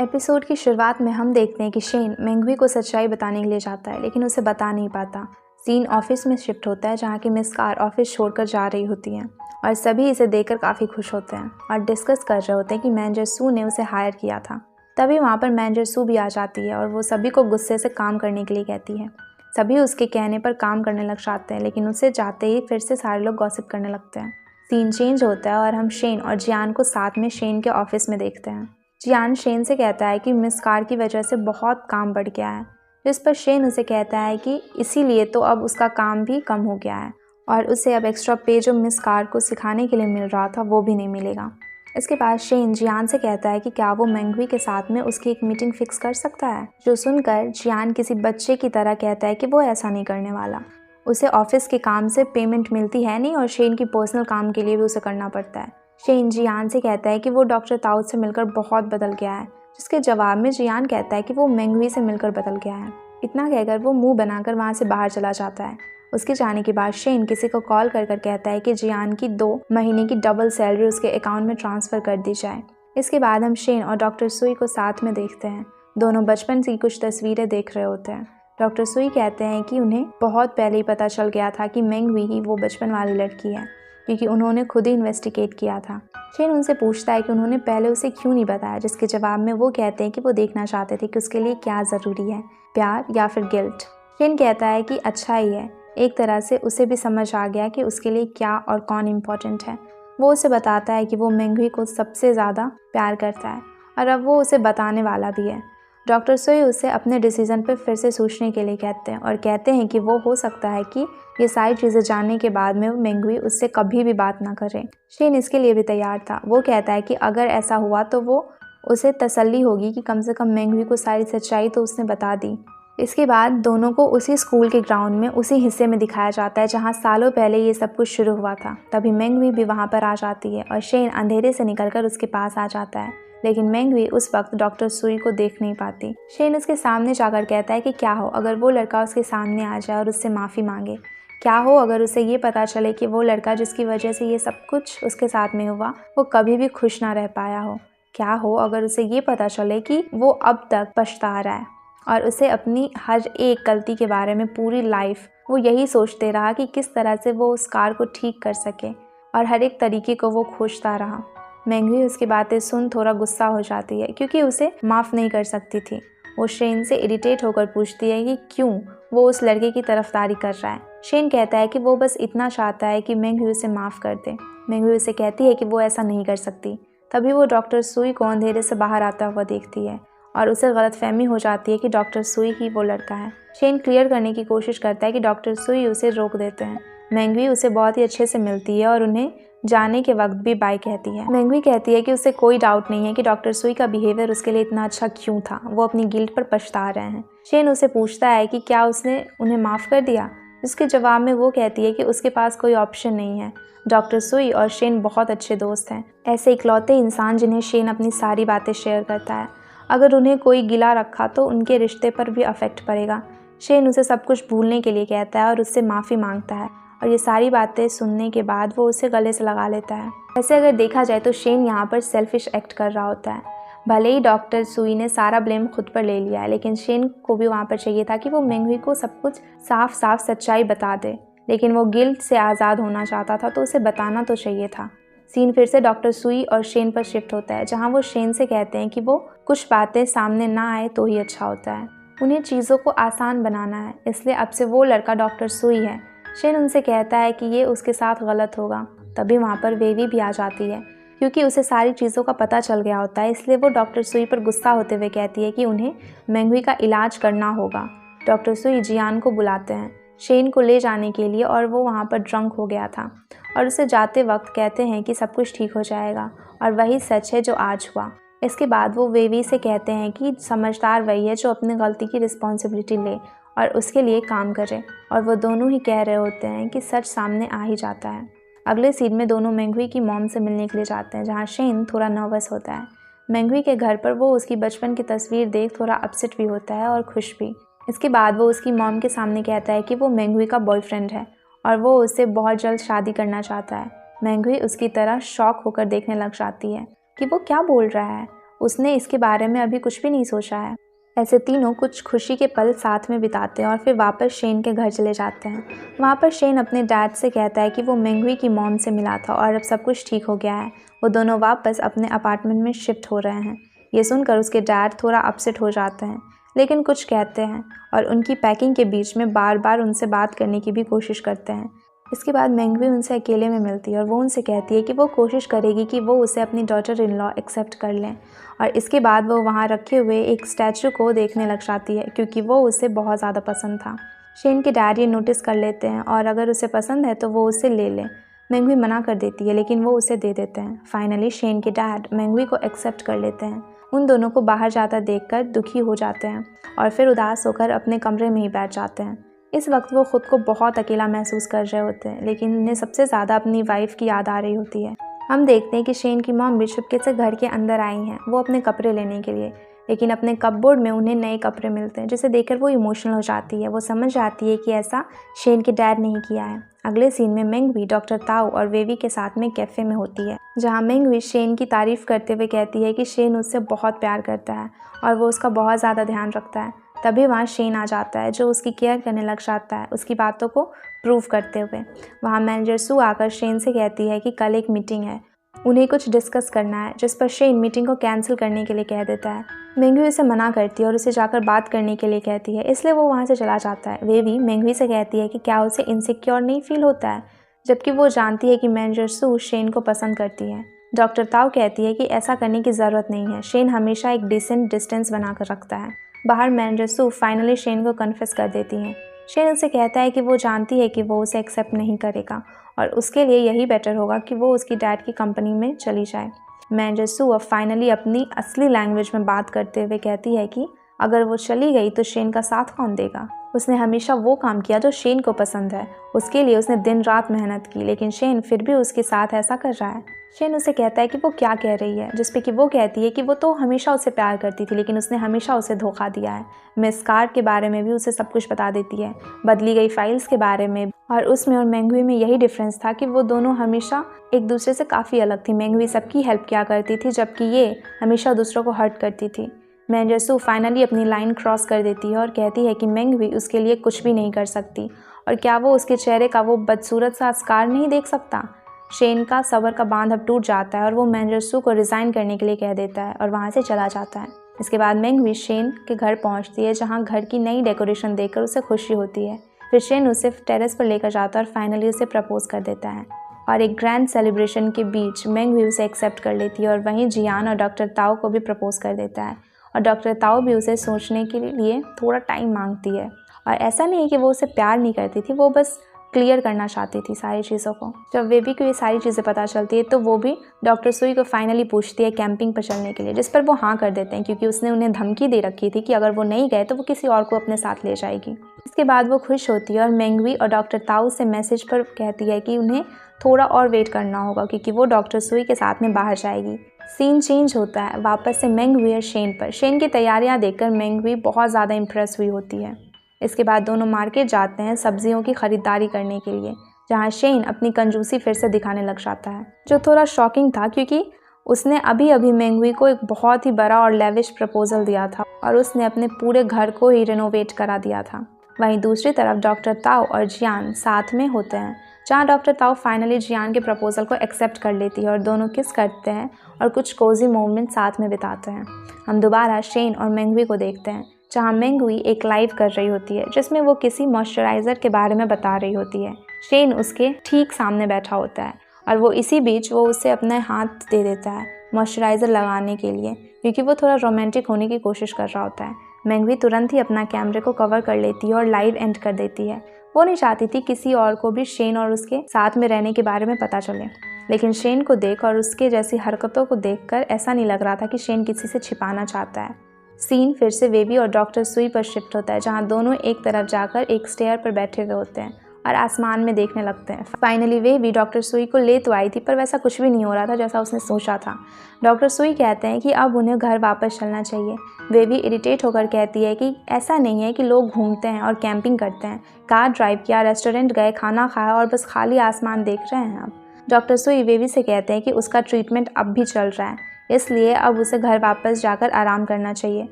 Episode की शुरुआत में हम देखते हैं कि शेन मेंगवी को सच्चाई बताने के लिए जाता है, लेकिन उसे बता नहीं पाता। सीन ऑफिस में शिफ्ट होता है, जहाँ की मिस कार ऑफिस छोड़कर जा रही होती हैं और सभी इसे देखकर काफ़ी खुश होते हैं और डिस्कस कर रहे होते हैं कि मैनेजर सू ने उसे हायर किया था। तभी वहाँ पर मैनेजर सू भी आ जाती है और वो सभी को गुस्से से काम करने के लिए कहती है। सभी उसके कहने पर काम करने लग जाते हैं, लेकिन उसे जाते ही फिर से सारे लोग गॉसिप करने लगते हैं। सीन चेंज होता है और हम शेन और जियान को साथ में शेन के ऑफिस में देखते हैं। जियान शेन से कहता है कि मिस कार की वजह से बहुत काम बढ़ गया है, जिस पर शेन उसे कहता है कि इसीलिए तो अब उसका काम भी कम हो गया है और उसे अब एक्स्ट्रा पे जो मिस कार को सिखाने के लिए मिल रहा था वो भी नहीं मिलेगा। इसके बाद शेन जियान से कहता है कि क्या वो मेंगवी के साथ में उसकी एक मीटिंग फिक्स कर सकता है, जो सुनकर जियान किसी बच्चे की तरह कहता है कि वो ऐसा नहीं करने वाला। उसे ऑफिस के काम से पेमेंट मिलती है नहीं और शेन की पर्सनल काम के लिए भी उसे करना पड़ता है। शेन जियान से कहता है कि वो डॉक्टर ताउत से मिलकर बहुत बदल गया है, जिसके जवाब में जियान कहता है कि वो मेंगवी से मिलकर बदल गया है। इतना कहकर वो मुंह बनाकर वहाँ से बाहर चला जाता है। उसके जाने के बाद शेन किसी को कॉल कर कहता है कि जियान की 2 महीने की डबल सैलरी उसके अकाउंट में ट्रांसफ़र कर दी जाए। इसके बाद हम शेन और डॉक्टर सुई को साथ में देखते हैं। दोनों बचपन की कुछ तस्वीरें देख रहे होते हैं। डॉक्टर सुई कहते हैं कि उन्हें बहुत पहले ही पता चल गया था कि मेंगवी ही वो बचपन वाली लड़की है, क्योंकि उन्होंने खुद ही इन्वेस्टिगेट किया था। शेन उनसे पूछता है कि उन्होंने पहले उसे क्यों नहीं बताया, जिसके जवाब में वो कहते हैं कि वो देखना चाहते थे कि उसके लिए क्या ज़रूरी है, प्यार या फिर गिल्ट। शेन कहता है कि अच्छा ही है, एक तरह से उसे भी समझ आ गया कि उसके लिए क्या और कौन इम्पोर्टेंट है। वो उसे बताता है कि वो मेंगवी को सबसे ज़्यादा प्यार करता है और अब वो उसे बताने वाला भी है। डॉक्टर सुई उसे अपने डिसीज़न पर फिर से सोचने के लिए कहते हैं और कहते हैं कि वो हो सकता है कि ये सारी चीज़ें जानने के बाद में मेंगवी उससे कभी भी बात ना करे। शेन इसके लिए भी तैयार था। वो कहता है कि अगर ऐसा हुआ तो वो उसे तसल्ली होगी कि कम से कम मेंगवी को सारी सच्चाई तो उसने बता दी। इसके बाद दोनों को उसी स्कूल के ग्राउंड में उसी हिस्से में दिखाया जाता है जहाँ सालों पहले ये सब कुछ शुरू हुआ था। तभी मेंगवी भी वहाँ पर आ जाती है और शेन अंधेरे से निकलकर उसके पास आ जाता है, लेकिन मेंगवी उस वक्त डॉक्टर सुई को देख नहीं पाती। शेन उसके सामने जाकर कहता है कि क्या हो अगर वो लड़का उसके सामने आ जाए और उससे माफ़ी मांगे। क्या हो अगर उसे ये पता चले कि वो लड़का जिसकी वजह से ये सब कुछ उसके साथ में हुआ वो कभी भी खुश ना रह पाया हो। क्या हो अगर उसे ये पता चले कि वो अब तक पछता रहा है और उसे अपनी हर एक गलती के बारे में पूरी लाइफ वो यही सोचते रहा कि किस तरह से वो उस कार को ठीक कर सके और हर एक तरीके को वो खोजता रहा। मेंगवी उसकी बातें सुन थोड़ा गुस्सा हो जाती है, क्योंकि उसे माफ़ नहीं कर सकती थी। वो शेन से इरिटेट होकर पूछती है कि क्यों वो उस लड़के की तरफदारी कर रहा है। शेन कहता है कि वो बस इतना चाहता है कि मेंगवी उसे माफ़ कर दे। मेंगवी उसे कहती है कि वो ऐसा नहीं कर सकती। तभी वो डॉक्टर सुई को अंधेरे से बाहर आता हुआ देखती है और उसे गलतफहमी हो जाती है कि डॉक्टर सुई ही वो लड़का है। शेन क्लियर करने की कोशिश करता है कि डॉक्टर सुई उसे रोक देते हैं। मेंगवी उसे बहुत ही अच्छे से मिलती है और उन्हें जाने के वक्त भी बाय कहती है। मेंगवी कहती है कि उसे कोई डाउट नहीं है कि डॉक्टर सुई का बिहेवियर उसके लिए इतना अच्छा क्यों था, वो अपनी गिल्ट पर पछता रहे हैं। शेन उसे पूछता है कि क्या उसने उन्हें माफ़ कर दिया, जिसके जवाब में वो कहती है कि उसके पास कोई ऑप्शन नहीं है। डॉक्टर सुई और शेन बहुत अच्छे दोस्त हैं, ऐसे इकलौते इंसान जिन्हें शेन अपनी सारी बातें शेयर करता है। अगर उन्हें कोई गिला रखा तो उनके रिश्ते पर भी अफेक्ट पड़ेगा। शेन उसे सब कुछ भूलने के लिए कहता है और उससे माफ़ी मांगता है और ये सारी बातें सुनने के बाद वो उसे गले से लगा लेता है। वैसे अगर देखा जाए तो शेन यहाँ पर सेल्फिश एक्ट कर रहा होता है। भले ही डॉक्टर सुई ने सारा ब्लेम खुद पर ले लिया है, लेकिन शेन को भी वहाँ पर चाहिए था कि वो मेंगवी को सब कुछ साफ साफ सच्चाई बता दे, लेकिन वो गिल्ट से आज़ाद होना चाहता था तो उसे बताना तो चाहिए था। सीन फिर से डॉक्टर सुई और शेन पर शिफ्ट होता है, जहाँ वो शेन से कहते हैं कि वो कुछ बातें सामने ना आए तो ही अच्छा होता है। उन्हें चीज़ों को आसान बनाना है, इसलिए अब से वो लड़का डॉक्टर सुई है। शेन उनसे कहता है कि ये उसके साथ गलत होगा। तभी वहाँ पर वेवी भी आ जाती है, क्योंकि उसे सारी चीज़ों का पता चल गया होता है, इसलिए वो डॉक्टर सुई पर गुस्सा होते हुए कहती है कि उन्हें मेंगवी का इलाज करना होगा। डॉक्टर सुई जियान को बुलाते हैं शेन को ले जाने के लिए और वो वहाँ पर ड्रंक हो गया था और उसे जाते वक्त कहते हैं कि सब कुछ ठीक हो जाएगा और वही सच है जो आज हुआ। इसके बाद वो वेवी से कहते हैं कि समझदार वही है जो अपनी गलती की रिस्पॉन्सिबिलिटी ले और उसके लिए काम करे, और वो दोनों ही कह रहे होते हैं कि सच सामने आ ही जाता है। अगले सीन में दोनों मेंगवी की मॉम से मिलने के लिए जाते हैं, जहाँ शेन थोड़ा नर्वस होता है। मेंगवी के घर पर वो उसकी बचपन की तस्वीर देख थोड़ा अपसेट भी होता है और खुश भी। इसके बाद वो उसकी मॉम के सामने कहता है कि वो मेंगवी का बॉयफ्रेंड है और वो उससे बहुत जल्द शादी करना चाहता है। मेंगवी उसकी तरह शॉक होकर देखने लग जाती है कि वो क्या बोल रहा है उसने इसके बारे में अभी कुछ भी नहीं सोचा है। ऐसे तीनों कुछ खुशी के पल साथ में बिताते हैं और फिर वापस शेन के घर चले जाते हैं। वहाँ पर शेन अपने डैड से कहता है कि वो मेंगवी की मॉम से मिला था और अब सब कुछ ठीक हो गया है। वो दोनों वापस अपने अपार्टमेंट में शिफ्ट हो रहे हैं। ये सुनकर उसके डैड थोड़ा अपसेट हो जाते हैं, लेकिन कुछ कहते हैं और उनकी पैकिंग के बीच में बार बार उनसे बात करने की भी कोशिश करते हैं। इसके बाद मेंगवी उनसे अकेले में मिलती है और वो उनसे कहती है कि वो कोशिश करेगी कि वो उसे अपनी डॉटर इन लॉ एक्सेप्ट कर लें। और इसके बाद वो वहाँ रखे हुए एक स्टैचू को देखने लग जाती है क्योंकि वो उसे बहुत ज़्यादा पसंद था। शेन के डैड ये नोटिस कर लेते हैं और अगर उसे पसंद है तो वो उसे ले लें। मेंगवी मना कर देती है लेकिन वो उसे दे देते हैं। फाइनली शेन के डैड मेंगवी को एक्सेप्ट कर लेते हैं। उन दोनों को बाहर जाता देखकर दुखी हो जाते हैं और फिर उदास होकर अपने कमरे में ही बैठ जाते हैं। इस वक्त वो खुद को बहुत अकेला महसूस कर रहे होते हैं, लेकिन उन्हें सबसे ज़्यादा अपनी वाइफ की याद आ रही होती है। हम देखते हैं कि शेन की मॉम भी चुपके से घर के अंदर आई हैं, वो अपने कपड़े लेने के लिए, लेकिन अपने कपबोर्ड में उन्हें नए कपड़े मिलते हैं जिसे देखकर वो इमोशनल हो जाती है। वो समझ जाती है कि ऐसा शेन के डैड नहीं किया है। अगले सीन में मेंगवी डॉक्टर ताओ और वेवी के साथ में कैफ़े में होती है, जहाँ मेंगवी शेन की तारीफ़ करते हुए कहती है कि शेन उससे बहुत प्यार करता है और वो उसका बहुत ज़्यादा ध्यान रखता है। तभी वहाँ शेन आ जाता है जो उसकी केयर करने लग जाता है, उसकी बातों को प्रूव करते हुए। वहाँ मैनेजर सू आकर शेन से कहती है कि कल एक मीटिंग है, उन्हें कुछ डिस्कस करना है, जिस पर शेन मीटिंग को कैंसिल करने के लिए कह देता है। मेंगवी उसे मना करती है और उसे जाकर बात करने के लिए कहती है, इसलिए वो वहाँ से चला जाता है। वेवी मेंगवी से कहती है कि क्या उसे इनसिक्योर नहीं फील होता है, जबकि वो जानती है कि मैनेजर सू शेन को पसंद करती है। डॉक्टर ताओ कहती है कि ऐसा करने की ज़रूरत नहीं है, शेन हमेशा एक डिसेंट डिस्टेंस बनाकर रखता है। बाहर मैनेजर सू फाइनली शेन को कन्फेस कर देती हैं। शेन उसे कहता है कि वो जानती है कि वो उसे एक्सेप्ट नहीं करेगा और उसके लिए यही बेटर होगा कि वो उसकी डैड की कंपनी में चली जाए। मैनेजर सू अब फाइनली अपनी असली लैंग्वेज में बात करते हुए कहती है कि अगर वो चली गई तो शेन का साथ कौन देगा। उसने हमेशा वो काम किया जो शेन को पसंद है, उसके लिए उसने दिन रात मेहनत की, लेकिन शेन फिर भी उसके साथ ऐसा कर रहा है। शेन उसे कहता है कि वो क्या कह रही है, जिस पे कि वो कहती है कि वो तो हमेशा उसे प्यार करती थी, लेकिन उसने हमेशा उसे धोखा दिया है। मिस कार के बारे में भी उसे सब कुछ बता देती है, बदली गई फाइल्स के बारे में, और उसमें और मेंगवी में यही डिफरेंस था कि वो दोनों हमेशा एक दूसरे से काफ़ी अलग थी। मेंगवी सबकी हेल्प किया करती थी जबकि ये हमेशा दूसरों को हर्ट करती थी। मैनेजर सू फाइनली अपनी लाइन क्रॉस कर देती है और कहती है कि मेंगवी उसके लिए कुछ भी नहीं कर सकती और क्या वो उसके चेहरे का वो बदसूरत सा स्कार नहीं देख सकता। शेन का सब्र का बांध अब टूट जाता है और वो मैनेजर सू को रिज़ाइन करने के लिए कह देता है और वहाँ से चला जाता है। इसके बाद मेंगवी शेन के घर पहुँचती है, जहाँ घर की नई डेकोरेशन देखकर उसे खुशी होती है। फिर शेन उसे टेरेस पर लेकर जाता है और फाइनली उसे प्रपोज कर देता है और एक ग्रैंड सेलिब्रेशन के बीच मेंगवी उसे एक्सेप्ट कर लेती है और वहीं जियान और डॉक्टर ताओ को भी प्रपोज कर देता है और डॉक्टर ताओ भी उसे सोचने के लिए थोड़ा टाइम मांगती है। और ऐसा नहीं है कि वो उसे प्यार नहीं करती थी, वो बस क्लियर करना चाहती थी सारी चीज़ों को। जब वेवी को ये सारी चीज़ें पता चलती है तो वो भी डॉक्टर सुई को फाइनली पूछती है कैंपिंग पर चलने के लिए, जिस पर वो हाँ कर देते हैं क्योंकि उसने उन्हें धमकी दे रखी थी कि अगर वो नहीं गए तो वो किसी और को अपने साथ ले जाएगी। इसके बाद वो खुश होती है और मेंगवी और डॉक्टर ताओ से मैसेज पर कहती है कि उन्हें थोड़ा और वेट करना होगा क्योंकि वो डॉक्टर सुई के साथ में बाहर जाएगी। सीन चेंज होता है वापस से मेंगवी और शेन पर। शेन की तैयारियां देखकर मेंगवी बहुत ज़्यादा इम्प्रेस हुई होती है। इसके बाद दोनों मार्केट जाते हैं सब्जियों की ख़रीदारी करने के लिए, जहां शेन अपनी कंजूसी फिर से दिखाने लग जाता है, जो थोड़ा शॉकिंग था क्योंकि उसने अभी अभी मेंगवी को एक बहुत ही बड़ा और लेविश प्रपोजल दिया था और उसने अपने पूरे घर को ही रिनोवेट करा दिया था। वहीं दूसरी तरफ डॉक्टर ताओ और जियान साथ में होते हैं, जहाँ डॉक्टर ताओ फाइनली जियान के प्रपोजल को एक्सेप्ट कर लेती है और दोनों किस करते हैं और कुछ कोजी मोमेंट साथ में बिताते हैं। हम दोबारा शेन और मेंगवी को देखते हैं, जहाँ मेंगवी एक लाइव कर रही होती है जिसमें वो किसी मॉइस्चराइज़र के बारे में बता रही होती है। शेन उसके ठीक सामने बैठा होता है और वो इसी बीच वो उसे अपने हाथ दे देता है मॉइस्चराइज़र लगाने के लिए, क्योंकि वो थोड़ा रोमांटिक होने की कोशिश कर रहा होता है। मेंगवी तुरंत ही अपना कैमरे को कवर कर लेती है और लाइव एंड कर देती है। वो नहीं चाहती थी किसी और को भी शेन और उसके साथ में रहने के बारे में पता चले, लेकिन शेन को देख और उसके जैसी हरकतों को देखकर ऐसा नहीं लग रहा था कि शेन किसी से छिपाना चाहता है। सीन फिर से वेवी और डॉक्टर सुई पर शिफ्ट होता है, जहाँ दोनों एक तरफ जाकर एक स्टेयर पर बैठे हुए होते हैं और आसमान में देखने लगते हैं। फाइनली वेवी डॉक्टर सुई को ले तो आई थी, पर वैसा कुछ भी नहीं हो रहा था जैसा उसने सोचा था। डॉक्टर सुई कहते हैं कि अब उन्हें घर वापस चलना चाहिए। वेवी इरिटेट होकर कहती है कि ऐसा नहीं है कि लोग घूमते हैं और कैंपिंग करते हैं, कार ड्राइव किया, रेस्टोरेंट गए, खाना खाया और बस खाली आसमान देख रहे हैं। अब डॉक्टर सुई वेवी से कहते हैं कि उसका ट्रीटमेंट अब भी चल रहा है, इसलिए अब उसे घर वापस जाकर आराम करना चाहिए।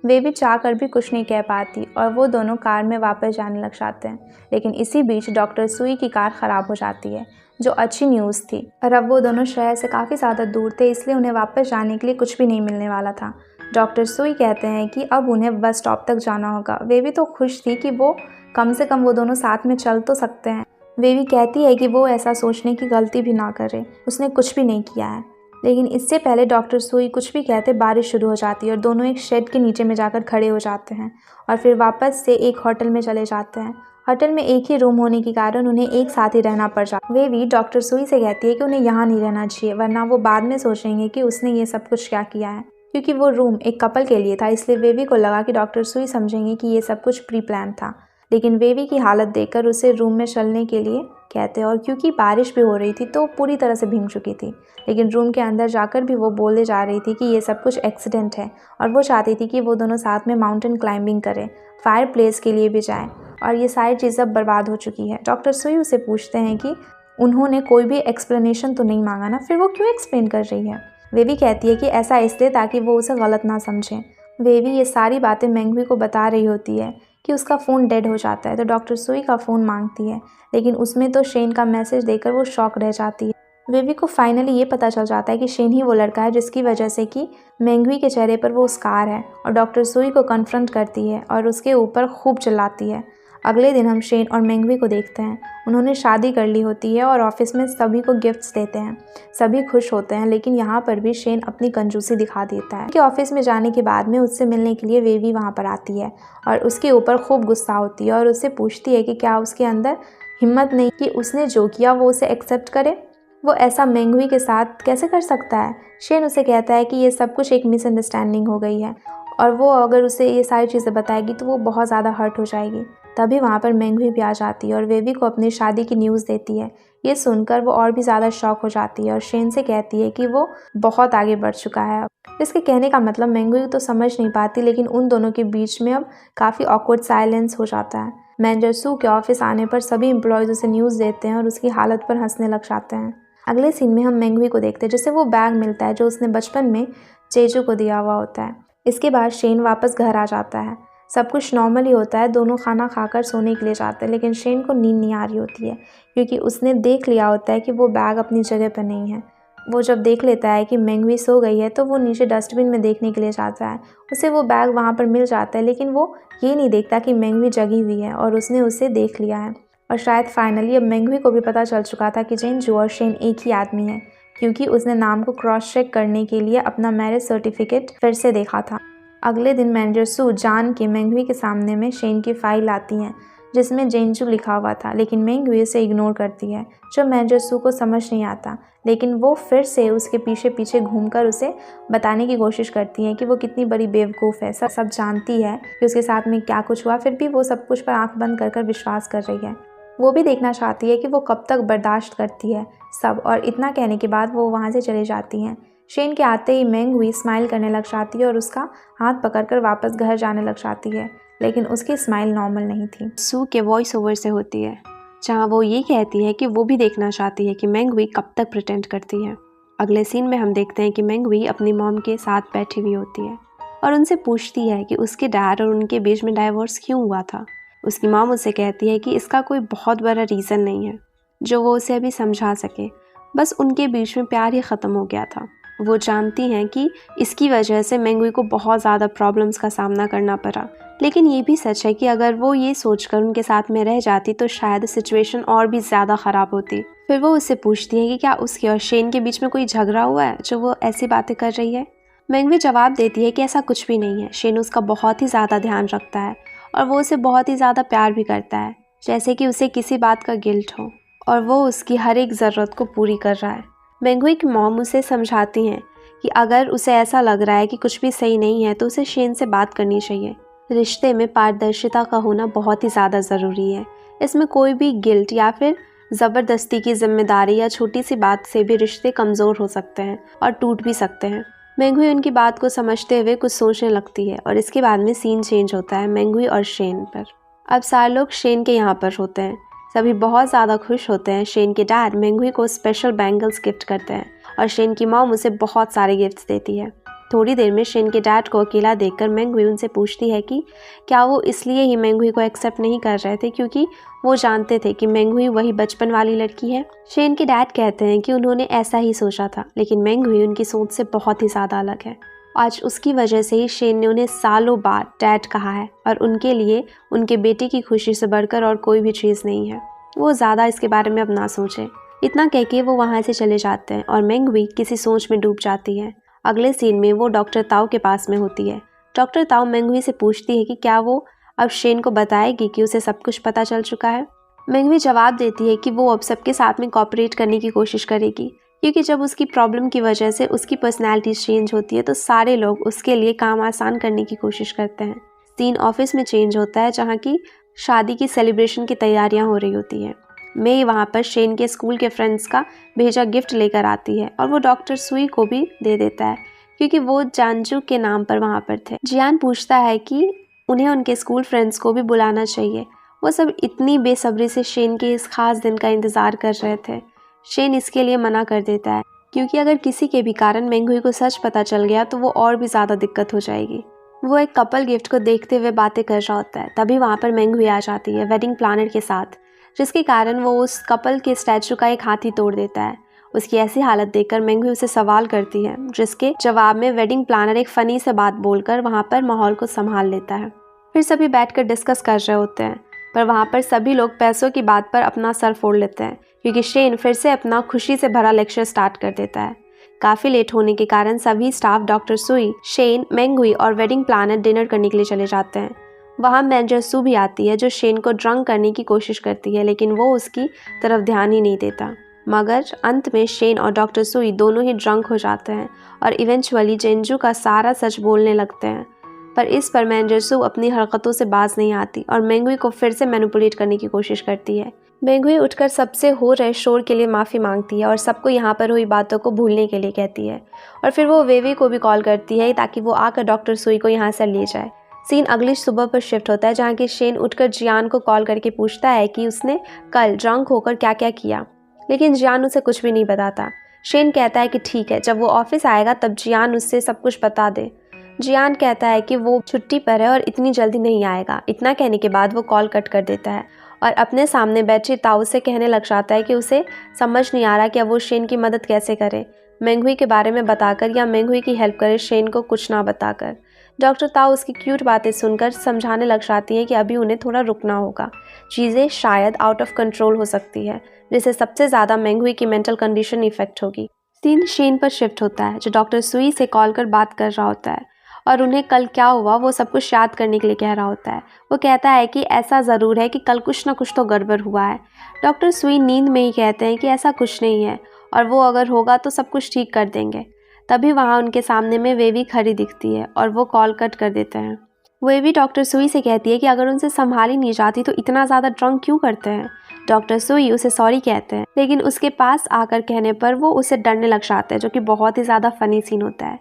वे भी चाह कर भी कुछ नहीं कह पाती और वो दोनों कार में वापस जाने लग जाते हैं। लेकिन इसी बीच डॉक्टर सुई की कार ख़राब हो जाती है, जो अच्छी न्यूज़ थी। और अब वो दोनों शहर से काफ़ी ज़्यादा दूर थे, इसलिए उन्हें वापस जाने के लिए कुछ भी नहीं मिलने वाला था। डॉक्टर सुई कहते हैं कि अब उन्हें बस स्टॉप तक जाना होगा। वे भी तो खुश थी कि वो कम से कम वो दोनों साथ में चल तो सकते हैं। वे भी कहती है कि वो ऐसा सोचने की गलती भी ना करे, उसने कुछ भी नहीं किया है। लेकिन इससे पहले डॉक्टर सुई कुछ भी कहते बारिश शुरू हो जाती है और दोनों एक शेड के नीचे में जाकर खड़े हो जाते हैं और फिर वापस से एक होटल में चले जाते हैं। होटल में एक ही रूम होने के कारण उन्हें एक साथ ही रहना पड़ जाता है। वे भी डॉक्टर सुई से कहती है कि उन्हें यहाँ नहीं रहना चाहिए, वरना वो बाद में सोचेंगे कि उसने ये सब कुछ क्या किया है। क्योंकि वो रूम एक कपल के लिए था, इसलिए वेवी को लगा कि डॉक्टर सुई समझेंगे कि ये सब कुछ प्री प्लान था। लेकिन वेवी की हालत देखकर उसे रूम में चलने के लिए कहते और क्योंकि बारिश भी हो रही थी तो पूरी तरह से भीग चुकी थी। लेकिन रूम के अंदर जाकर भी वो बोले जा रही थी कि ये सब कुछ एक्सीडेंट है और वो चाहती थी कि वो दोनों साथ में माउंटेन क्लाइंबिंग करें, फायर प्लेस के लिए भी जाएं और ये सारी चीज़ें अब बर्बाद हो चुकी है। डॉक्टर सुई उसे पूछते हैं कि उन्होंने कोई भी एक्सप्लेनेशन तो नहीं मांगा ना, फिर वो क्यों एक्सप्लेन कर रही है। वेवी कहती है कि ऐसा इसलिए ताकि वो उसे गलत ना समझें। वेवी ये सारी बातें मेंगवी को बता रही होती है कि उसका फ़ोन डेड हो जाता है, तो डॉक्टर सुई का फ़ोन मांगती है, लेकिन उसमें तो शेन का मैसेज देकर वो शॉक रह जाती है। वेवी को फाइनली ये पता चल जाता है कि शेन ही वो लड़का है जिसकी वजह से कि मेंगवी के चेहरे पर वो स्कार है, और डॉक्टर सुई को कन्फ्रंट करती है और उसके ऊपर खूब चिल्लाती है। अगले दिन हम शेन और मेंगवी को देखते हैं। उन्होंने शादी कर ली होती है और ऑफिस में सभी को गिफ्ट्स देते हैं। सभी खुश होते हैं, लेकिन यहाँ पर भी शेन अपनी कंजूसी दिखा देता है कि ऑफिस में जाने के बाद में उससे मिलने के लिए वेवी वहाँ पर आती है और उसके ऊपर खूब गुस्सा होती है और उससे पूछती है कि क्या उसके अंदर हिम्मत नहीं कि उसने जो किया वो उसे एक्सेप्ट करे। वो ऐसा मेंगवी के साथ कैसे कर सकता है। शेन उसे कहता है कि ये सब कुछ एक मिसअंडरस्टैंडिंग हो गई है और वो अगर उसे ये सारी चीज़ें बताएगी तो वो बहुत ज़्यादा हर्ट हो जाएगी। तभी वहाँ पर मेंगवी भी आ जाती है और वेवी को अपनी शादी की न्यूज़ देती है। ये सुनकर वो और भी ज़्यादा शॉक हो जाती है और शेन से कहती है कि वो बहुत आगे बढ़ चुका है। इसके कहने का मतलब मेंगवी तो समझ नहीं पाती, लेकिन उन दोनों के बीच में अब काफ़ी ऑकवर्ड साइलेंस हो जाता है। मैनेजर सू के ऑफिस आने पर सभी एम्प्लॉयज़ उसे न्यूज़ देते हैं और उसकी हालत पर हंसने लग जाते हैं। अगले सीन में हम मेंगवी को देखते हैं जिसे वो बैग मिलता है जो उसने बचपन में चेजू को दिया हुआ होता है। इसके बाद शेन वापस घर आ जाता है। सब कुछ नॉर्मल ही होता है, दोनों खाना खाकर सोने के लिए जाते हैं, लेकिन शेन को नींद नहीं आ रही होती है क्योंकि उसने देख लिया होता है कि वो बैग अपनी जगह पर नहीं है। वो जब देख लेता है कि मेंगवी सो गई है तो वो नीचे डस्टबिन में देखने के लिए जाता है। उसे वो बैग वहाँ पर मिल जाता है, लेकिन वो ये नहीं देखता कि मेंगवी जगी हुई है और उसने उसे देख लिया है। और शायद फाइनली अब मेंगवी को भी पता चल चुका था कि जेनजू और शेन एक ही आदमी है, क्योंकि उसने नाम को क्रॉस चेक करने के लिए अपना मैरिज सर्टिफिकेट फिर से देखा था। अगले दिन मैनेजर सू जान के मेंगवी के सामने में शेन की फाइल आती हैं जिसमें जेनजू लिखा हुआ था, लेकिन मेंगवी उसे इग्नोर करती है, जो मैनेजर सू को समझ नहीं आता। लेकिन वो फिर से उसके पीछे पीछे घूमकर उसे बताने की कोशिश करती है कि वो कितनी बड़ी बेवकूफ़ है। सब जानती है कि उसके साथ में क्या कुछ हुआ, फिर भी वो सब कुछ पर आंख बंद कर विश्वास कर रही है। वो भी देखना चाहती है कि वो कब तक बर्दाश्त करती है सब, और इतना कहने के बाद वो वहाँ से चली जाती हैं। शेन के आते ही मेंगवी स्माइल करने लग जाती है और उसका हाथ पकड़कर वापस घर जाने लग जाती है, लेकिन उसकी स्माइल नॉर्मल नहीं थी। सू के वॉइस ओवर से होती है, जहाँ वो ये कहती है कि वो भी देखना चाहती है कि मेंगवी कब तक प्रिटेंड करती है। अगले सीन में हम देखते हैं कि मेंगवी अपनी मॉम के साथ बैठी हुई होती है और उनसे पूछती है कि उसके डैड और उनके बीच में डाइवोर्स क्यों हुआ था। उसकी मॉम उससे कहती है कि इसका कोई बहुत बड़ा रीज़न नहीं है जो वो उसे अभी समझा सके, बस उनके बीच में प्यार ही ख़त्म हो गया था। वो जानती हैं कि इसकी वजह से मेंगवी को बहुत ज़्यादा प्रॉब्लम्स का सामना करना पड़ा, लेकिन ये भी सच है कि अगर वो ये सोचकर उनके साथ में रह जाती तो शायद सिचुएशन और भी ज़्यादा ख़राब होती। फिर वो उससे पूछती है कि क्या उसके और शेन के बीच में कोई झगड़ा हुआ है जो वो ऐसी बातें कर रही है। मेंगवी जवाब देती है कि ऐसा कुछ भी नहीं है, शेन उसका बहुत ही ज़्यादा ध्यान रखता है और वो उसे बहुत ही ज़्यादा प्यार भी करता है, जैसे कि उसे किसी बात का गिल्ट हो, और वो उसकी हर एक ज़रूरत को पूरी कर रहा है। मेंगवी की मॉम उसे समझाती हैं कि अगर उसे ऐसा लग रहा है कि कुछ भी सही नहीं है तो उसे शेन से बात करनी चाहिए। रिश्ते में पारदर्शिता का होना बहुत ही ज़्यादा ज़रूरी है। इसमें कोई भी गिल्ट या फिर ज़बरदस्ती की जिम्मेदारी या छोटी सी बात से भी रिश्ते कमज़ोर हो सकते हैं और टूट भी सकते हैं। मेंगवी उनकी बात को समझते हुए कुछ सोचने लगती है और इसके बाद में सीन चेंज होता है मेंगवी और शेन पर। अब सारे लोग शेन के यहाँ पर होते हैं। सभी बहुत ज़्यादा खुश होते हैं। शेन के डैड मेंगवी को स्पेशल बैंगल्स गिफ्ट करते हैं और शेन की मॉम उसे बहुत सारे गिफ्ट्स देती है। थोड़ी देर में शेन के डैड को अकेला देखकर मेंगवी उनसे पूछती है कि क्या वो इसलिए ही मेंगवी को एक्सेप्ट नहीं कर रहे थे क्योंकि वो जानते थे कि मेंगवी वही बचपन वाली लड़की है। शेन के डैड कहते हैं कि उन्होंने ऐसा ही सोचा था, लेकिन मेंगवी उनकी सोच से बहुत ही ज़्यादा अलग है। आज उसकी वजह से ही शेन ने उन्हें सालों बाद डैड कहा है और उनके लिए उनके बेटे की खुशी से बढ़कर और कोई भी चीज़ नहीं है। वो ज़्यादा इसके बारे में अब ना सोचे। इतना कह के वो वहाँ से चले जाते हैं और मेंगवी किसी सोच में डूब जाती है। अगले सीन में वो डॉक्टर ताओ के पास में होती है। डॉक्टर ताओ मेंगवी से पूछती है कि क्या वो अब शेन को बताएगी कि उसे सब कुछ पता चल चुका है। मेंगवी जवाब देती है कि वो अब सबके साथ में कोऑपरेट करने की कोशिश करेगी, क्योंकि जब उसकी प्रॉब्लम की वजह से उसकी पर्सनैलिटी चेंज होती है तो सारे लोग उसके लिए काम आसान करने की कोशिश करते हैं। सीन ऑफिस में चेंज होता है जहाँ की शादी की सेलिब्रेशन की तैयारियाँ हो रही होती हैं। मे वहाँ पर शेन के स्कूल के फ्रेंड्स का भेजा गिफ्ट लेकर आती है और वो डॉक्टर सुई को भी दे देता है क्योंकि वो जानजू के नाम पर वहाँ पर थे। जियान पूछता है कि उन्हें उनके स्कूल फ्रेंड्स को भी बुलाना चाहिए। वो सब इतनी बेसब्री से शेन के इस खास दिन का इंतज़ार कर रहे थे। शेन इसके लिए मना कर देता है क्योंकि अगर किसी के भी कारण मेंगवी को सच पता चल गया तो वो और भी ज़्यादा दिक्कत हो जाएगी। वो एक कपल गिफ्ट को देखते हुए बातें कर रहा होता है, तभी वहाँ पर मेंगवी आ जाती है वेडिंग प्लानर के साथ, जिसके कारण वो उस कपल के स्टैचू का एक हाथ ही तोड़ देता है। उसकी ऐसी हालत देखकर मेंगवी उसे सवाल करती है, जिसके जवाब में वेडिंग प्लानर एक फ़नी से बात बोलकर वहाँ पर माहौल को संभाल लेता है। फिर सभी बैठकर डिस्कस कर रहे होते हैं, पर वहाँ पर सभी लोग पैसों की बात पर अपना सर फोड़ लेते हैं क्योंकि शेन फिर से अपना खुशी से भरा लेक्चर स्टार्ट कर देता है। काफ़ी लेट होने के कारण सभी स्टाफ डॉक्टर सुई, शेन, मेंगवी और वेडिंग प्लानर डिनर करने के लिए चले जाते हैं। वहाँ मैनेजर सू भी आती है जो शेन को ड्रंक करने की कोशिश करती है, लेकिन वो उसकी तरफ ध्यान ही नहीं देता। मगर अंत में शेन और डॉक्टर सुई दोनों ही ड्रंक हो जाते हैं और इवेंचुअली जेंजू का सारा सच बोलने लगते हैं। पर इस पर मैनेजर सू अपनी हरकतों से बाज नहीं आती और मेंगवी को फिर से मैनिपुलेट करने की कोशिश करती है। मेंगवी उठकर सबसे हो रहे शोर के लिए माफ़ी मांगती है और सबको यहाँ पर हुई बातों को भूलने के लिए कहती है और फिर वो वेवी को भी कॉल करती है ताकि वो आकर डॉक्टर सुई को यहाँ से ले जाए। सीन अगली सुबह पर शिफ्ट होता है जहाँ की शेन उठकर जियान को कॉल करके पूछता है कि उसने कल ड्रंक होकर क्या क्या किया, लेकिन जियान उसे कुछ भी नहीं बताता। शेन कहता है कि ठीक है, जब वो ऑफिस आएगा तब जियान उससे सब कुछ बता दे। जियान कहता है कि वो छुट्टी पर है और इतनी जल्दी नहीं आएगा। इतना कहने के बाद वो कॉल कट कर देता है और अपने सामने बैठी ताऊ से कहने लग जाता है कि उसे समझ नहीं आ रहा कि अब वो शेन की मदद कैसे करे, मेंगवी के बारे में बताकर या मेंगवी की हेल्प करे, शेन को कुछ ना बताकर। डॉक्टर ताऊ उसकी क्यूट बातें सुनकर समझाने लग जाती है कि अभी उन्हें थोड़ा रुकना होगा, चीज़ें शायद आउट ऑफ कंट्रोल हो सकती है, जिससे सबसे ज़्यादा मेंगवी की मेंटल कंडीशन इफेक्ट होगी। सीन शेन पर शिफ्ट होता है जो डॉक्टर सुई से कॉल कर बात कर रहा होता है और उन्हें कल क्या हुआ वो सब कुछ याद करने के लिए कह रहा होता है। वो कहता है कि ऐसा ज़रूर है कि कल कुछ ना कुछ तो गड़बड़ हुआ है। डॉक्टर सुई नींद में ही कहते हैं कि ऐसा कुछ नहीं है और वो अगर होगा तो सब कुछ ठीक कर देंगे। तभी वहाँ उनके सामने में वेवी खड़ी दिखती है और वो कॉल कट कर देते हैं। वेवी डॉक्टर सुई से कहती है कि अगर उनसे संभाली नहीं जाती तो इतना ज़्यादा ड्रंक क्यों करते हैं। डॉक्टर सुई उसे सॉरी कहते हैं, लेकिन उसके पास आकर कहने पर वो उसे डरने लग जाते हैं, जो कि बहुत ही ज़्यादा फ़नी सीन होता है।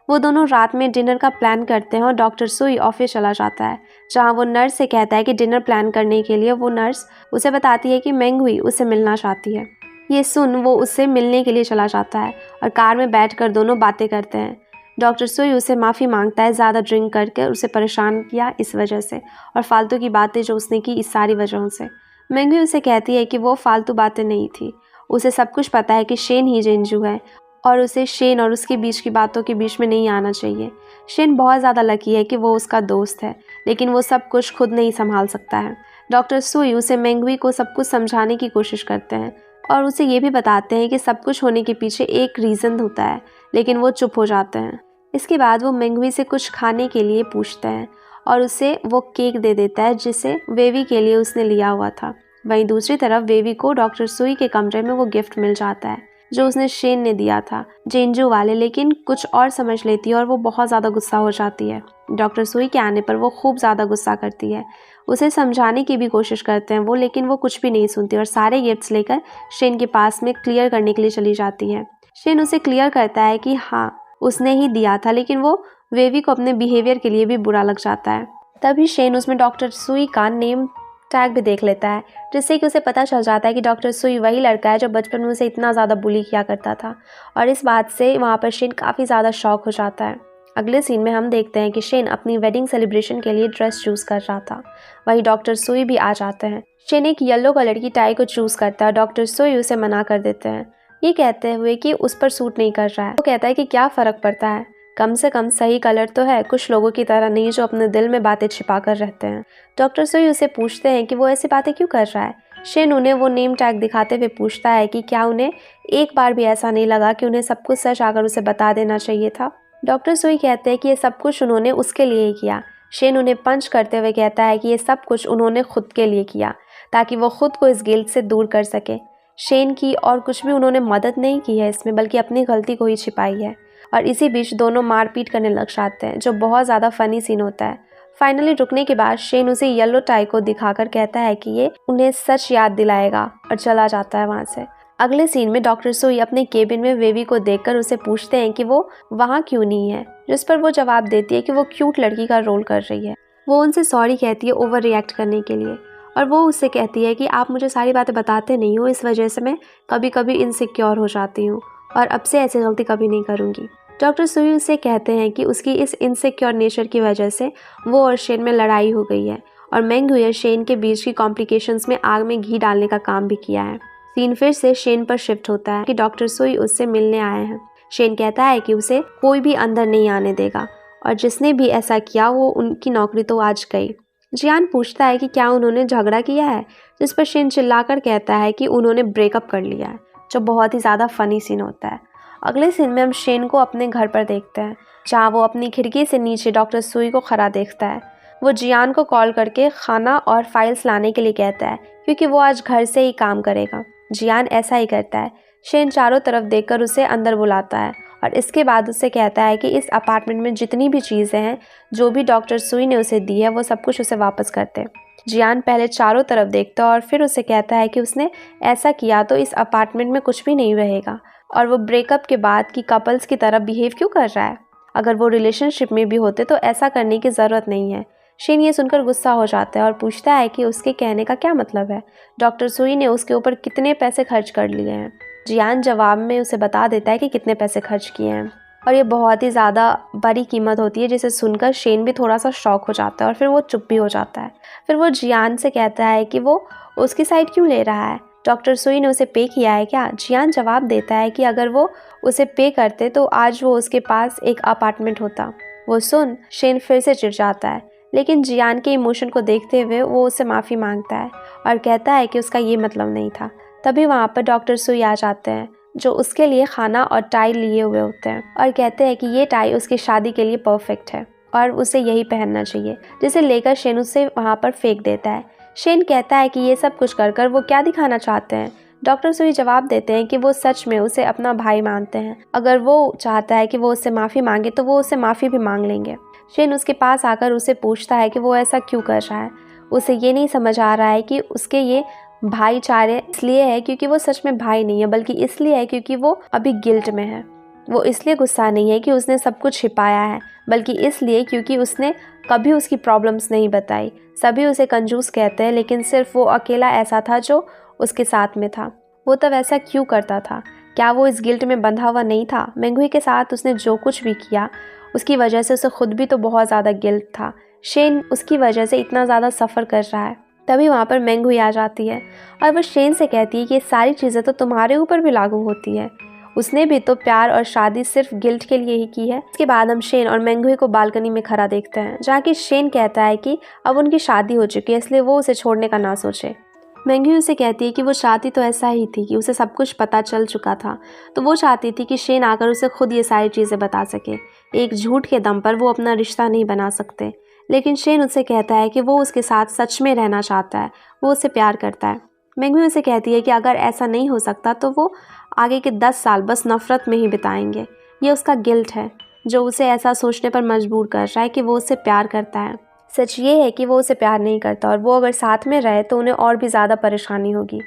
वो दोनों रात में डिनर का प्लान करते हैं और डॉक्टर सुई ऑफिस चला जाता है, जहाँ वो नर्स से कहता है कि डिनर प्लान करने के लिए वो नर्स उसे बताती है कि मेंगवी उसे मिलना चाहती है। ये सुन वो उससे मिलने के लिए चला जाता है और कार में बैठकर दोनों बातें करते हैं। डॉक्टर सुई उसे माफ़ी मांगता है ज़्यादा ड्रिंक करके उसे परेशान किया इस वजह से और फालतू की बातें जो उसने की इस सारी वजहों से। मेंगवी उसे कहती है कि वो फालतू बातें नहीं थी, उसे सब कुछ पता है कि शेन ही जेंजू है और उसे शेन और उसके बीच की बातों के बीच में नहीं आना चाहिए। शेन बहुत ज़्यादा लकी है कि वो उसका दोस्त है, लेकिन वो सब कुछ खुद नहीं संभाल सकता है। डॉक्टर सुई उसे मेंगवी को सब कुछ समझाने की कोशिश करते हैं और उसे ये भी बताते हैं कि सब कुछ होने के पीछे एक रीज़न होता है, लेकिन वो चुप हो जाते हैं। इसके बाद वो मेंगवी से कुछ खाने के लिए पूछते हैं और उसे वो केक दे देता है जिसे वेवी के लिए उसने लिया हुआ था। वहीं दूसरी तरफ वेवी को डॉक्टर सुई के कमरे में वो गिफ्ट मिल जाता है जो उसने शेन ने दिया था, जेंजू वाले, लेकिन कुछ और समझ लेती है और वो बहुत ज़्यादा गुस्सा हो जाती है। डॉक्टर सुई के आने पर वो खूब ज़्यादा गुस्सा करती है। उसे समझाने की भी कोशिश करते हैं वो, लेकिन वो कुछ भी नहीं सुनती और सारे गिफ्ट्स लेकर शेन के पास में क्लियर करने के लिए चली जाती है। शेन उसे क्लियर करता है कि हाँ उसने ही दिया था, लेकिन वो वेवी को अपने बिहेवियर के लिए भी बुरा लग जाता है। तभी शेन उसमें डॉक्टर सुई का नेम टैग भी देख लेता है, जिससे कि उसे पता चल जाता है कि डॉक्टर सुई वही लड़का है जो बचपन में उसे इतना ज़्यादा बुली किया करता था। और इस बात से वहाँ पर शेन काफ़ी ज़्यादा शॉक हो जाता है। अगले सीन में हम देखते हैं कि शेन अपनी वेडिंग सेलिब्रेशन के लिए ड्रेस चूज़ कर रहा था। वहीं डॉक्टर सुई भी आ जाते हैं। शेन एक येलो कलर की टाई को चूज़ करता है। डॉक्टर सुई उसे मना कर देते हैं, ये कहते हुए कि उस पर सूट नहीं कर रहा है। वो कहता है कि क्या फ़र्क पड़ता है, कम से कम सही कलर तो है, कुछ लोगों की तरह नहीं जो अपने दिल में बातें छिपा कर रहते हैं। डॉक्टर सुई उसे पूछते हैं कि वो ऐसी बातें क्यों कर रहा है। शेन उन्हें वो नेम टैग दिखाते हुए पूछता है कि क्या उन्हें एक बार भी ऐसा नहीं लगा कि उन्हें सब कुछ सच आकर उसे बता देना चाहिए था। डॉक्टर सुई कहते हैं कि ये सब कुछ उन्होंने उसके लिए ही किया। शेन उन्हें पंच करते हुए कहता है कि ये सब कुछ उन्होंने खुद के लिए किया ताकि वो खुद को इस गिल्ट से दूर कर सके। शेन की और कुछ भी उन्होंने मदद नहीं की है इसमें, बल्कि अपनी गलती को ही छिपाई है। और इसी बीच दोनों मारपीट करने लग जाते हैं, जो बहुत ज़्यादा फनी सीन होता है। फाइनली रुकने के बाद शेन उसे येलो टाई को दिखाकर कहता है कि ये उन्हें सच याद दिलाएगा और चला जाता है वहाँ से। अगले सीन में डॉक्टर सुई अपने केबिन में वेवी को देखकर उसे पूछते हैं कि वो वहाँ क्यों नहीं है, जिस पर वो जवाब देती है कि वो क्यूट लड़की का रोल कर रही है। वो उनसे सॉरी कहती है ओवर रिएक्ट करने के लिए, और वो उससे कहती है कि आप मुझे सारी बातें बताते नहीं हो, इस वजह से मैं कभी कभी इनसिक्योर हो जाती हूँ और अब से ऐसी गलती कभी नहीं करूँगी। डॉक्टर सुई उससे कहते हैं कि उसकी इस इनसिक्योर नेचर की वजह से वो और शेन में लड़ाई हो गई है और मेंगवी और शेन के बीच की कॉम्प्लिकेशंस में आग में घी डालने का काम भी किया है। सीन फिर से शेन पर शिफ्ट होता है कि डॉक्टर सुई उससे मिलने आए हैं। शेन कहता है कि उसे कोई भी अंदर नहीं आने देगा और जिसने भी ऐसा किया वो उनकी नौकरी तो आज गई। जियान पूछता है कि क्या उन्होंने झगड़ा किया है, जिस पर शेन चिल्लाकर कहता है कि उन्होंने ब्रेकअप कर लिया है, जो बहुत ही ज़्यादा फनी सीन होता है। अगले सीन में हम शेन को अपने घर पर देखते हैं, जहाँ वो अपनी खिड़की से नीचे डॉक्टर सुई को खड़ा देखता है। वो जियान को कॉल करके खाना और फाइल्स लाने के लिए कहता है, क्योंकि वो आज घर से ही काम करेगा। जियान ऐसा ही करता है। शेन चारों तरफ देखकर उसे अंदर बुलाता है और इसके बाद उससे कहता है कि इस अपार्टमेंट में जितनी भी चीज़ें हैं जो भी डॉक्टर सुई ने उसे दी है वो सब कुछ उसे वापस करते। जियान पहले चारों तरफ देखता है और फिर उसे कहता है कि उसने ऐसा किया तो इस अपार्टमेंट में कुछ भी नहीं रहेगा और वो ब्रेकअप के बाद की कपल्स की तरह बिहेव क्यों कर रहा है। अगर वो रिलेशनशिप में भी होते तो ऐसा करने की ज़रूरत नहीं है। शेन ये सुनकर गुस्सा हो जाता है और पूछता है कि उसके कहने का क्या मतलब है, डॉक्टर सुई ने उसके ऊपर कितने पैसे खर्च कर लिए हैं। जियान जवाब में उसे बता देता है कि कितने पैसे खर्च किए हैं और ये बहुत ही ज़्यादा बड़ी कीमत होती है, जिसे सुनकर शेन भी थोड़ा सा शॉक हो जाता है और फिर वो चुप भी हो जाता है। फिर वो जियान से कहता है कि वो उसकी साइड क्यों ले रहा है, डॉक्टर सुई ने उसे पे किया है क्या। जियान जवाब देता है कि अगर वो उसे पे करते तो आज वो उसके पास एक अपार्टमेंट होता। वो सुन शेन फिर से चिढ़ जाता है, लेकिन जियान के इमोशन को देखते हुए वो उससे माफ़ी मांगता है और कहता है कि उसका ये मतलब नहीं था। तभी वहाँ पर डॉक्टर सुई आ जाते हैं, जो उसके लिए खाना और टाई लिए हुए होते हैं और कहते हैं कि ये टाई उसकी शादी के लिए परफेक्ट है और उसे यही पहनना चाहिए, जिसे लेकर शेन उसे वहाँ पर फेंक देता है। शेन कहता है कि ये सब कुछ कर कर वो क्या दिखाना चाहते हैं। डॉक्टर सुई जवाब देते हैं कि वो सच में उसे अपना भाई मानते हैं। अगर वो चाहता है कि वो उससे माफ़ी मांगे तो वो उससे माफ़ी भी मांग लेंगे। शेन उसके पास आकर उसे पूछता है कि वो ऐसा क्यों कर रहा है। उसे ये नहीं समझ आ रहा है कि उसके ये भाईचारे इसलिए है क्योंकि वो सच में भाई नहीं है, बल्कि इसलिए है क्योंकि वो अभी गिल्ट में है। वो इसलिए गुस्सा नहीं है कि उसने सब कुछ छिपाया है, बल्कि इसलिए क्योंकि उसने कभी उसकी प्रॉब्लम्स नहीं बताई। सभी उसे कंजूस कहते हैं, लेकिन सिर्फ वो अकेला ऐसा था जो उसके साथ में था। वो तब ऐसा क्यों करता था? क्या वो इस गिल्ट में बंधा हुआ नहीं था? मेंगवी के साथ उसने जो कुछ भी किया उसकी वजह से उसे खुद भी तो बहुत ज़्यादा गिल्ट था। शेन उसकी वजह से इतना ज़्यादा सफ़र कर रहा है। तभी वहाँ पर मेंगवी आ जाती है और वो शेन से कहती है कि ये सारी चीज़ें तो तुम्हारे ऊपर भी लागू होती है। उसने भी तो प्यार और शादी सिर्फ गिल्ट के लिए ही की है। इसके बाद हम शेन और मेंगवी को बालकनी में खड़ा देखते हैं, जहाँ कि शेन कहता है कि अब उनकी शादी हो चुकी है, इसलिए वो उसे छोड़ने का ना सोचे। मेंगवी उसे कहती है कि वो चाहती तो ऐसा ही थी कि उसे सब कुछ पता चल चुका था, तो वो चाहती थी कि शेन आकर उसे खुद ये सारी चीज़ें बता सके। एक झूठ के दम पर वो अपना रिश्ता नहीं बना सकते, लेकिन शेन उससे कहता है कि वो उसके साथ सच में रहना चाहता है, वो उससे प्यार करता है। मेंगवी उसे कहती है कि अगर ऐसा नहीं हो सकता तो वो आगे के 10 साल बस नफ़रत में ही बिताएंगे। ये उसका गिल्ट है जो उसे ऐसा सोचने पर मजबूर कर रहा है कि वो उससे प्यार करता है। सच ये है कि वो उसे प्यार नहीं करता और वो अगर साथ में रहे तो उन्हें और भी ज़्यादा परेशानी होगी।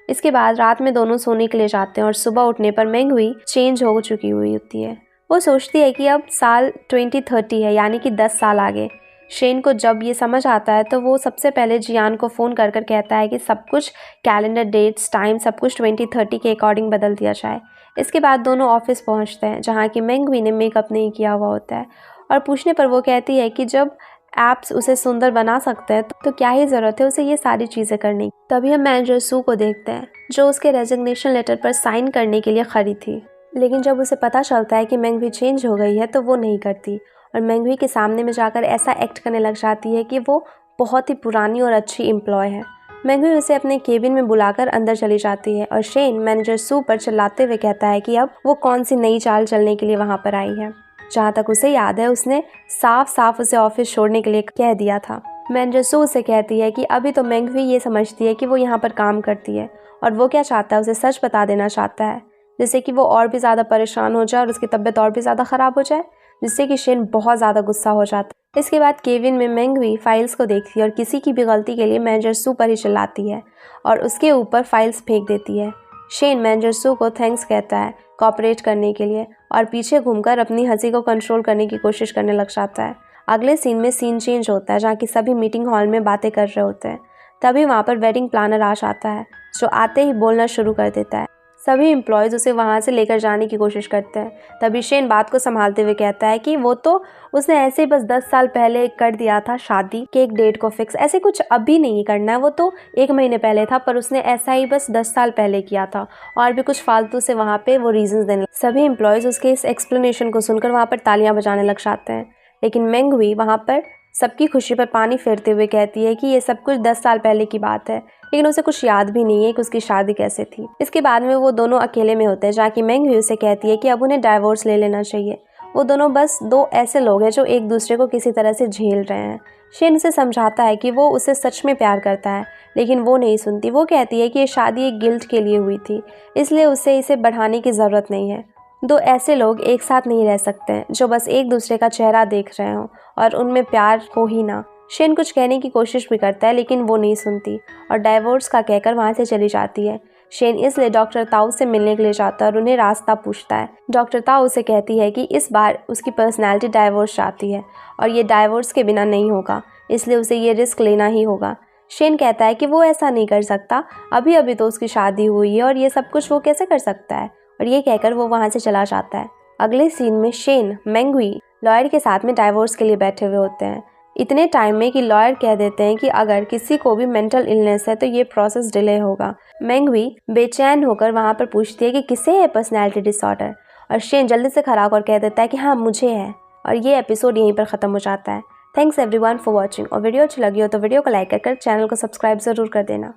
इसके बाद रात में दोनों सोने के लिए जाते हैं और सुबह उठने पर मेंगवी चेंज हो चुकी हुई होती है। वो सोचती है कि अब साल 2030 है, यानी कि 10 साल आगे। शेन को जब ये समझ आता है तो वो सबसे पहले जियान को फ़ोन कर कर कहता है कि सब कुछ कैलेंडर डेट्स टाइम सब कुछ 2030 के अकॉर्डिंग बदल दिया जाए। इसके बाद दोनों ऑफिस पहुंचते हैं जहां कि मेंगवी ने मेकअप नहीं किया हुआ होता है और पूछने पर वो कहती है कि जब ऐप्स उसे सुंदर बना सकते हैं तो क्या ही ज़रूरत है उसे ये सारी चीज़ें करने की। तभी हम मैनेजर सू को देखते हैं जो उसके रेजिग्नेशन लेटर पर साइन करने के लिए खड़ी थी, लेकिन जब उसे पता चलता है कि मेंगवी चेंज हो गई है तो वो नहीं करती और मेंगवी के सामने में जाकर ऐसा एक्ट करने लग जाती है कि वो बहुत ही पुरानी और अच्छी एम्प्लॉय है। मेंगवी उसे अपने केबिन में बुलाकर अंदर चली जाती है और शेन मैनेजर सू पर चिल्लाते हुए कहता है कि अब वो कौन सी नई चाल चलने के लिए वहाँ पर आई है। जहाँ तक उसे याद है उसने साफ साफ उसे ऑफिस छोड़ने के लिए कह दिया था। मैनेजर सू उसे कहती है कि अभी तो मेंगवी ये समझती है कि वो यहाँ पर काम करती है और वो क्या चाहता है उसे सच बता देना चाहता है, जिससे कि वो और भी ज़्यादा परेशान हो जाए और उसकी तबीयत और भी ज़्यादा ख़राब हो जाए, जिससे कि शेन बहुत ज़्यादा गुस्सा हो जाता है। इसके बाद केबिन में मेंगवी फाइल्स को देखती है और किसी की भी गलती के लिए मैनेजर सू पर ही चिल्लाती है और उसके ऊपर फाइल्स फेंक देती है। शेन मैनेजर सू को थैंक्स कहता है कोऑपरेट करने के लिए और पीछे घूमकर अपनी हंसी को कंट्रोल करने की कोशिश करने लग जाता है। अगले सीन में सीन चेंज होता है जहाँ की सभी मीटिंग हॉल में बातें कर रहे होते हैं। तभी वहाँ पर वेडिंग प्लानर आ जाता है जो आते ही बोलना शुरू कर देता है। सभी एम्प्लॉयज़ उसे वहाँ से लेकर जाने की कोशिश करते हैं। तभी शेन बात को संभालते हुए कहता है कि वो तो उसने ऐसे ही बस 10 साल पहले कर दिया था शादी के एक डेट को फिक्स, ऐसे कुछ अभी नहीं करना है, वो तो 1 महीने पहले था पर उसने ऐसा ही बस 10 साल पहले किया था और भी कुछ फालतू से वहाँ पे वो रीजंस देने। सभी एम्प्लॉयज़ उसके इस एक्सप्लेनेशन को सुनकर वहाँ पर तालियां बजाने लग जाते हैं, लेकिन मेंगवी वहाँ पर सबकी खुशी पर पानी फेरते हुए कहती है कि ये सब कुछ 10 साल पहले की बात है, लेकिन उसे कुछ याद भी नहीं है कि उसकी शादी कैसे थी। इसके बाद में वो दोनों अकेले में होते हैं जहाँ की मेंगवी उसे कहती है कि अब उन्हें डाइवोर्स ले लेना चाहिए। वो दोनों बस 2 ऐसे लोग हैं जो एक दूसरे को किसी तरह से झेल रहे हैं। शेन उसे समझाता है कि वो उसे सच में प्यार करता है, लेकिन वो नहीं सुनती। वो कहती है कि ये शादी एक गिल्ट के लिए हुई थी, इसलिए उसे इसे बढ़ाने की ज़रूरत नहीं है। 2 ऐसे लोग एक साथ नहीं रह सकते हैं जो बस एक दूसरे का चेहरा देख रहे हों और उनमें प्यार हो ही ना। शेन कुछ कहने की कोशिश भी करता है लेकिन वो नहीं सुनती और डाइवोर्स का कहकर वहाँ से चली जाती है। शेन इसलिए डॉक्टर ताऊ से मिलने के लिए जाता है और उन्हें रास्ता पूछता है। डॉक्टर ताऊ उसे कहती है कि इस बार उसकी पर्सनैलिटी डाइवोर्स चाहती है और ये डाइवोर्स के बिना नहीं होगा, इसलिए उसे ये रिस्क लेना ही होगा। शेन कहता है कि वो ऐसा नहीं कर सकता, अभी अभी तो उसकी शादी हुई है और ये सब कुछ वो कैसे कर सकता है, और ये कहकर वो वहाँ से चला जाता है। अगले सीन में शेन मेंगवी लॉयर के साथ में डाइवोर्स के लिए बैठे हुए होते हैं। इतने टाइम में कि लॉयर कह देते हैं कि अगर किसी को भी मेंटल इलनेस है तो ये प्रोसेस डिले होगा। मेंगवी बेचैन होकर वहाँ पर पूछती है कि किसे है पर्सनैलिटी डिसऑर्डर, और शेन जल्दी से खड़ा होकर कह देता है कि हाँ मुझे है, और ये एपिसोड यहीं पर ख़त्म हो जाता है। थैंक्स एवरीवन फॉर वॉचिंग, और वीडियो अच्छी लगी हो तो वीडियो को लाइक कर चैनल को सब्सक्राइब ज़रूर कर देना।